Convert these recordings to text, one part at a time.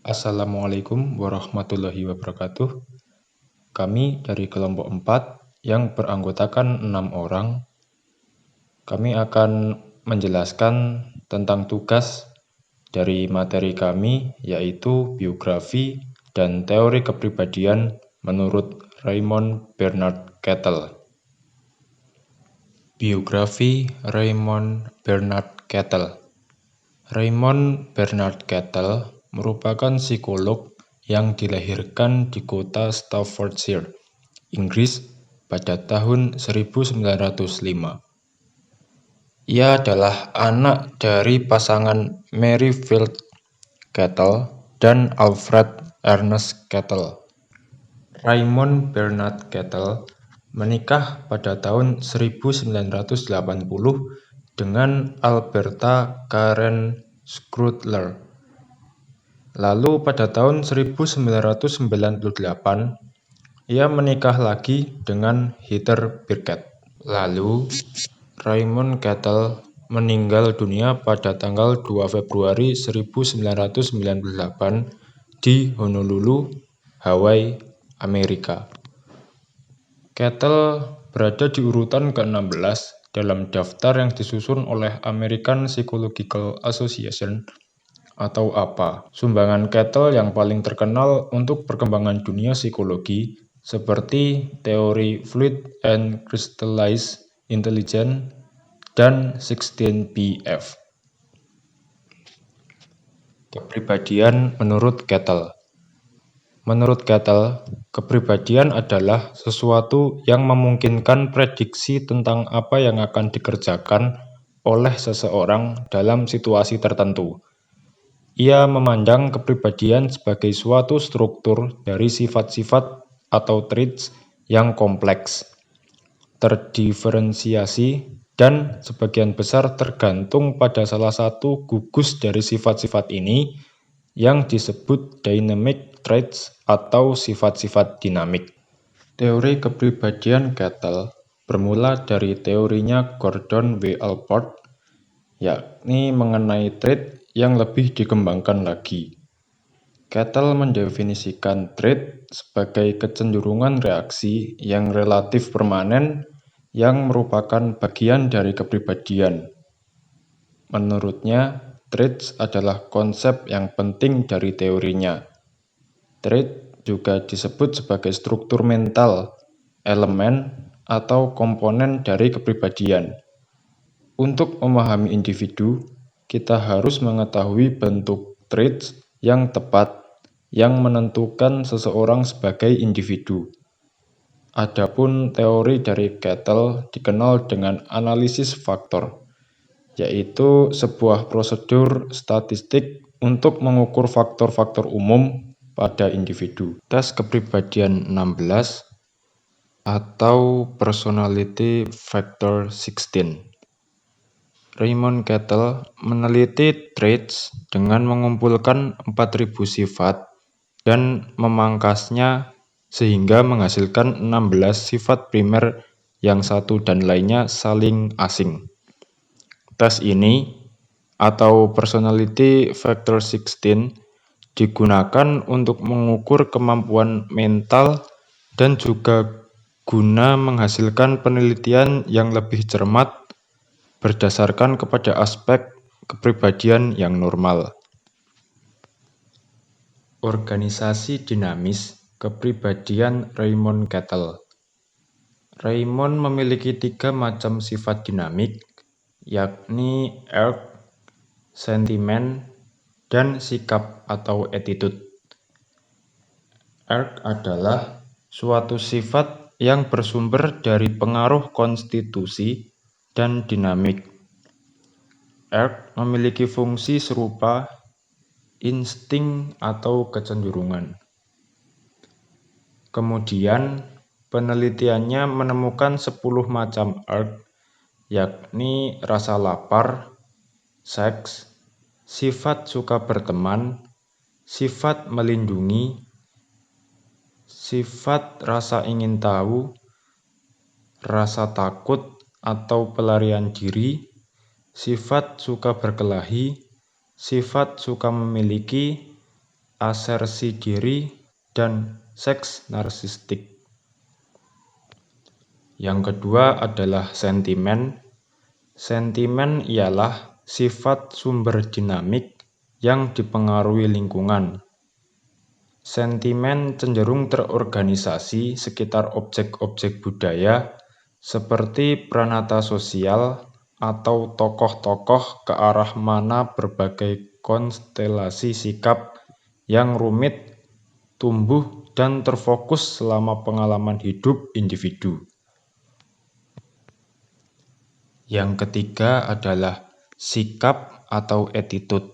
Assalamualaikum warahmatullahi wabarakatuh. Kami dari kelompok 4 yang beranggotakan 6 orang. Kami akan menjelaskan tentang tugas dari materi kami, yaitu biografi dan teori kepribadian menurut Raymond Bernard Kettle. Biografi Raymond Bernard Kettle. Raymond Bernard Kettle merupakan psikolog yang dilahirkan di kota Staffordshire, Inggris pada tahun 1905. Ia adalah anak dari pasangan Mary Field Kettle dan Alfred Ernest Kettle. Raymond Bernard Kettle menikah pada tahun 1980 dengan Alberta Karen Scrutler. Lalu pada tahun 1998, ia menikah lagi dengan Heather Birkett. Lalu, Raymond Kettle meninggal dunia pada tanggal 2 Februari 1998 di Honolulu, Hawaii, Amerika. Kettle berada di urutan ke-16 dalam daftar yang disusun oleh American Psychological Association atau APA. Sumbangan Kettle yang paling terkenal untuk perkembangan dunia psikologi seperti teori Fluid and Crystallized Intelligence dan 16BF. Kepribadian menurut Kettle. Menurut Kettle, kepribadian adalah sesuatu yang memungkinkan prediksi tentang apa yang akan dikerjakan oleh seseorang dalam situasi tertentu. Ia memandang kepribadian sebagai suatu struktur dari sifat-sifat atau traits yang kompleks, terdiferensiasi, dan sebagian besar tergantung pada salah satu gugus dari sifat-sifat ini yang disebut dynamic traits atau sifat-sifat dinamik. Teori kepribadian Kettle bermula dari teorinya Gordon W. Allport, yakni mengenai trait yang lebih dikembangkan lagi. Kettle mendefinisikan trait sebagai kecenderungan reaksi yang relatif permanen yang merupakan bagian dari kepribadian. Menurutnya, traits adalah konsep yang penting dari teorinya. Trait juga disebut sebagai struktur mental, elemen, atau komponen dari kepribadian. Untuk memahami individu, kita harus mengetahui bentuk traits yang tepat yang menentukan seseorang sebagai individu. Adapun teori dari Kettle dikenal dengan analisis faktor, yaitu sebuah prosedur statistik untuk mengukur faktor-faktor umum pada individu. Tes kepribadian 16 atau Personality Factor 16. Raymond Kettle meneliti traits dengan mengumpulkan 4.000 sifat dan memangkasnya sehingga menghasilkan 16 sifat primer yang satu dan lainnya saling asing. Tes ini atau Personality Factor 16 digunakan untuk mengukur kemampuan mental dan juga guna menghasilkan penelitian yang lebih cermat berdasarkan kepada aspek kepribadian yang normal. Organisasi dinamis kepribadian Raymond Kettle. Raymond memiliki 3 macam sifat dinamik, yakni arc, sentimen, dan sikap atau attitude. Arc adalah suatu sifat yang bersumber dari pengaruh konstitusi dan dinamik. Arc memiliki fungsi serupa insting atau kecenderungan. Kemudian, penelitiannya menemukan 10 macam arc, yakni rasa lapar, seks, sifat suka berteman, sifat melindungi, sifat rasa ingin tahu, rasa takut atau pelarian diri, sifat suka berkelahi, sifat suka memiliki, asersi diri, dan seks narsistik. Yang kedua adalah sentimen. Sentimen ialah sifat sumber dinamik yang dipengaruhi lingkungan. Sentimen cenderung terorganisasi sekitar objek-objek budaya seperti pranata sosial atau tokoh-tokoh ke arah mana berbagai konstelasi sikap yang rumit tumbuh dan terfokus selama pengalaman hidup individu. Yang ketiga adalah sikap atau attitude.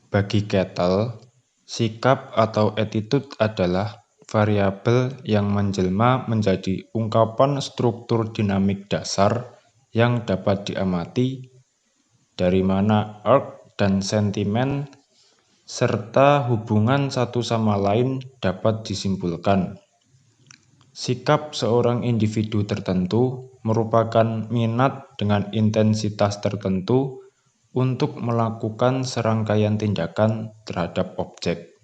Bagi Kettle, sikap atau attitude adalah variabel yang menjelma menjadi ungkapan struktur dinamik dasar yang dapat diamati, dari mana arc dan sentimen serta hubungan satu sama lain dapat disimpulkan. Sikap seorang individu tertentu merupakan minat dengan intensitas tertentu untuk melakukan serangkaian tindakan terhadap objek.